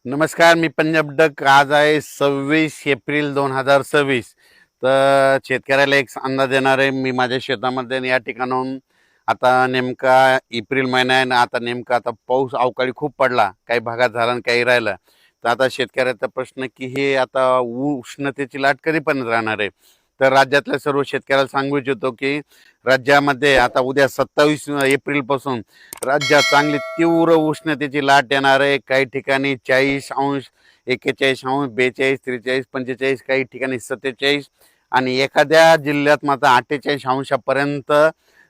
नमस्कार, मी पंजाब डक. आज आहे 26 एप्रिल 2026. तर शेतकऱ्याला एक अंदाज देणार आहे. मी माझ्या शेतामध्ये या ठिकाणाहून आता नेमका एप्रिल महिना आहे ना, आता नेमका आता पाऊस अवकाळी खूप पडला, काही भागात झाला आणि काही राहिलं. तर आता शेतकऱ्याचा प्रश्न की हे आता उष्णतेची लाट कधीपर्यंत राहणार आहे. तर राज्यातल्या सर्व शेतकऱ्याला सांगू इच्छितो की राज्यामध्ये आता उद्या 27 एप्रिल पासून राज्यात चांगली तीव्र उष्णतेची लाट येणार आहे. काही ठिकाणी 40 अंश, 41 अंश, 42, 43, 45, काही ठिकाणी 47 आणि एखाद्या जिल्ह्यात मात्र 48 अंशापर्यंत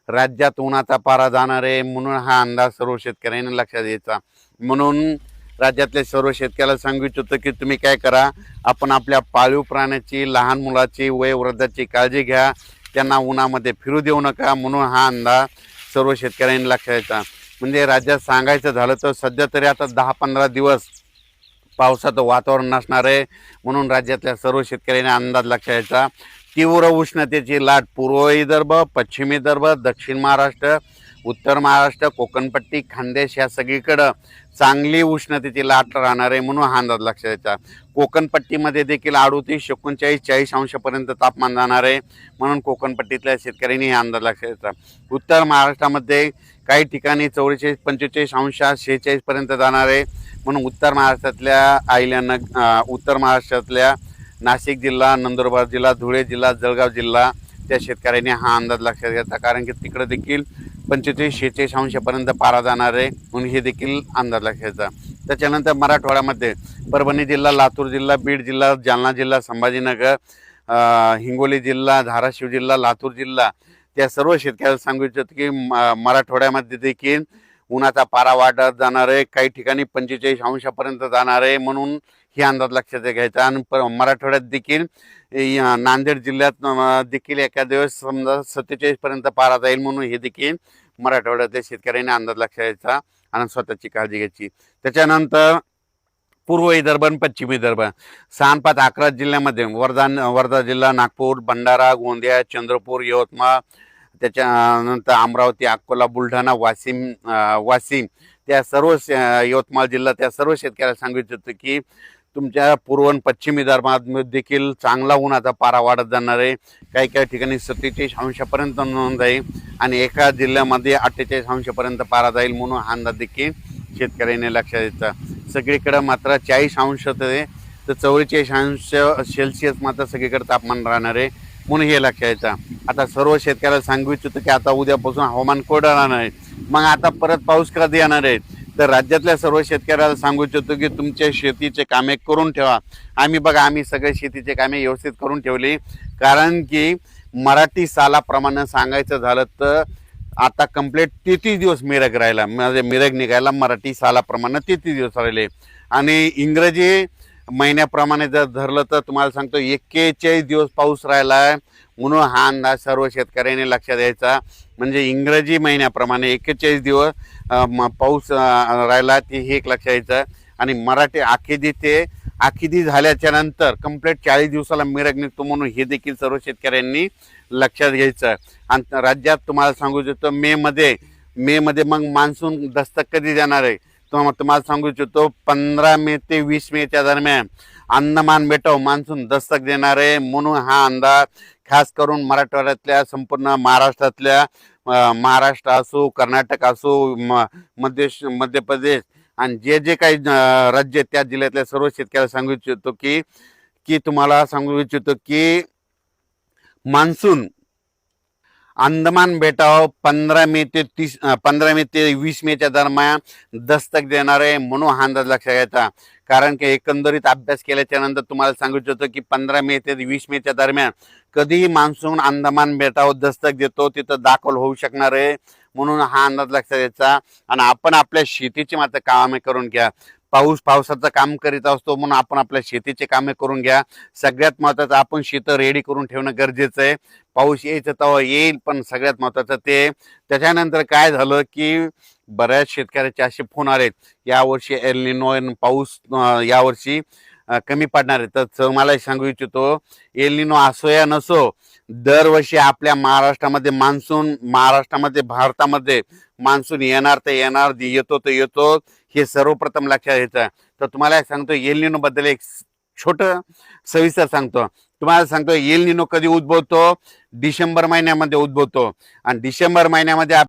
राज्यात उन्हाचा पारा जाणार आहे. म्हणून हा अंदाज सर्व शेतकऱ्यांनी लक्षात घ्यायचा. म्हणून राज्यातल्या सर्व शेतकऱ्याला सांगू इच्छितो की तुम्ही काय करा, आपण आपल्या पाळीव प्राण्याची, लहान मुलाची, वयोवृद्धाची काळजी घ्या. त्यांना उन्हामध्ये फिरू देऊ नका. म्हणून हा अंदाज सर्व शेतकऱ्यांनी लक्षात घ्यायचा. म्हणजे राज्यात सांगायचं झालं तर सध्या तरी आता 10-15 दिवस पावसाचं वातावरण नसणार आहे. म्हणून राज्यातल्या सर्व शेतकऱ्यांनी अंदाज लक्षात घ्यायचा. तीव्र उष्णतेची लाट पूर्व विदर्भ, पश्चिम विदर्भ, दक्षिण महाराष्ट्र, उत्तर महाराष्ट्र, कोकणपट्टी, खानदेश या सगळीकडं चांगली उष्णतेची लाट राहणार आहे. म्हणून हा अंदाज लक्षात घ्यायचा. कोकणपट्टीमध्ये देखील 38, 39, 40 अंशापर्यंत तापमान जाणार आहे. म्हणून कोकणपट्टीतल्या शेतकऱ्यांनी हा अंदाज लक्षात घ्यायचा. उत्तर महाराष्ट्रामध्ये काही ठिकाणी 44, 45 अंश, 46 पर्यंत जाणार आहे. म्हणून उत्तर महाराष्ट्रातल्या उत्तर महाराष्ट्रातल्या नाशिक जिल्हा, नंदुरबार जिल्हा, धुळे जिल्हा, जळगाव जिल्हा त्या शेतकऱ्यांनी हा अंदाज लक्षात घ्यायचा. कारण की तिकडे देखील 45, 46 अंशापर्यंत पारा जाणार आहे. म्हणून हे देखील अंदाज लक्षात घ्यायचा. त्याच्यानंतर मराठवाड्यामध्ये परभणी जिल्हा, लातूर जिल्हा, बीड जिल्हा, जालना जिल्हा, संभाजीनगर, हिंगोली जिल्हा, धाराशिव जिल्हा, लातूर जिल्हा त्या सर्व शेतकऱ्याला सांगू इच्छितो की मराठवाड्यामध्ये देखील उन्हाचा पारा वाढत जाणार आहे. काही ठिकाणी 45 अंशापर्यंत जाणार आहे. म्हणून हे अंदाज लक्षात घ्यायचा. आणि मराठवाड्यात देखील नांदेड जिल्ह्यात देखील एका दिवस समजा 47 पर्यंत पारा जाईल. म्हणून हे देखील मराठवाड्यातल्या शेतकऱ्यांनी अंदाज लक्षात घ्यायचा आणि स्वतःची काळजी घ्यायची. त्याच्यानंतर पूर्व विदर्भ आणि पश्चिम विदर्भ 6-5-11 जिल्ह्यामध्ये वर्धा जिल्हा, नागपूर, भंडारा, गोंदिया, चंद्रपूर, यवतमाळ, त्याच्यानंतर अमरावती, अकोला, बुलढाणा, वाशिम त्या सर्व यवतमाळ जिल्हा त्या सर्व शेतकऱ्याला सांगू इच्छितो की तुमच्या पूर्व आणि पश्चिम विदर्भात देखील चांगला उन्हाचा पारा वाढत जाणार आहे. काही काही ठिकाणी 47 अंशापर्यंत नोंद जाईल आणि एका जिल्ह्यामध्ये 48 अंशापर्यंत पारा जाईल. म्हणून हा अंदाज देखील शेतकऱ्यांनी लक्षात द्यायचा. सगळीकडे मात्र 40 अंश ते 44 अंश सेल्सिअस मात्र सगळीकडे तापमान राहणार आहे. म्हणून हे लक्षात घ्यायचं. आता सर्व शेतकऱ्याला सांगू इच्छितो की आता उद्यापासून हवामान कोरडं राहणार आहे. मग आता परत पाऊस कधी येणार आहे. तर राज्यातल्या सर्व शेतकऱ्याला सांगू इच्छितो की तुमच्या शेतीचे कामे करून ठेवा. आम्ही सगळे शेतीचे कामे व्यवस्थित करून ठेवली. कारण की मराठी सालाप्रमाणे सांगायचं झालं तर आता कंप्लीट 33 दिवस मिरग राहिला. म्हणजे मिरग निघायला मराठी सालाप्रमाणे 33 दिवस राहिले. आणि इंग्रजी महिन्याप्रमाणे जर धरलं तर तुम्हाला सांगतो 41 दिवस पाऊस राहिला आहे. म्हणून हा अंदाज सर्व शेतकऱ्यांनी लक्षात द्यायचा. म्हणजे इंग्रजी महिन्याप्रमाणे 41 दिवस पाऊस राहिला ते हे एक लक्षात द्यायचं. आणि मराठी आखिदी झाल्याच्या नंतर कंप्लीट 40 दिवसाला मिरग निघतो. म्हणून हे देखील सर्व शेतकऱ्यांनी लक्षात घ्यायचं. आणि राज्यात तुम्हाला सांगू इच्छितो मे मध्ये मग मान्सून दस्तक कधी देणार आहे तुम्हाला सांगू इच्छितो 15 मे ते 20 मेच्या दरम्यान अंदमान बेटावर मान्सून दस्तक देणार आहे. म्हणून हा अंदाज खास करून मराठवाड्यातल्या संपूर्ण महाराष्ट्रातल्या महाराष्ट्र असो, कर्नाटक असो, मध्य प्रदेश आणि जे काही राज्य त्या जिल्ह्यातल्या सर्व शेतकऱ्याला सांगू इच्छितो की तुम्हाला सांगू इच्छितो की मान्सून अंदमान बेटावर 15 मे ते 20 मेच्या दरम्यान दस्तक देणार आहे. म्हणून हा अंदाज लक्षात घ्यायचा. कारण की एकंदरीत अभ्यास केल्याच्या नंतर तुम्हाला सांगू इच्छितो की 15 मे ते 20 मेच्या दरम्यान कधीही मान्सून अंदमान बेटावर दस्तक देतो तिथं दाखल होऊ शकणार आहे. म्हणून हा अंदाज लक्षात घ्यायचा. आणि आपण आपल्या शेतीची मात्र कामे करून घ्या. पावसाचं काम करीत असतो म्हणून आपण आपल्या शेतीचे कामे करून घ्या. सगळ्यात महत्त्वाचं आपण शेतं रेडी करून ठेवणं गरजेचं आहे. पाऊस यायचं तेव्हा येईल, पण सगळ्यात महत्त्वाचं ते. त्याच्यानंतर काय झालं की बऱ्याच शेतकऱ्याचे असे फोन आलेत यावर्षी एल निनो पाऊस यावर्षी कमी पडणार आहे. तर मला सांगू इच्छितो एल निनो असो या नसो, दरवर्षी आपल्या महाराष्ट्रामध्ये भारतामध्ये मान्सून येणार तर येणार, येतो तर येतो. हे सर्वप्रथम लक्षात घ्यायचं. तर तुम्हाला एक सांगतो एल निनो बद्दल एक छोटं सविस्तर सांगतो. तुम्हाला सांगतो एल निनो कधी उद्भवतो, डिसेंबर महिन्यामध्ये उद्भवतो आणि डिसेंबर महिन्यामध्ये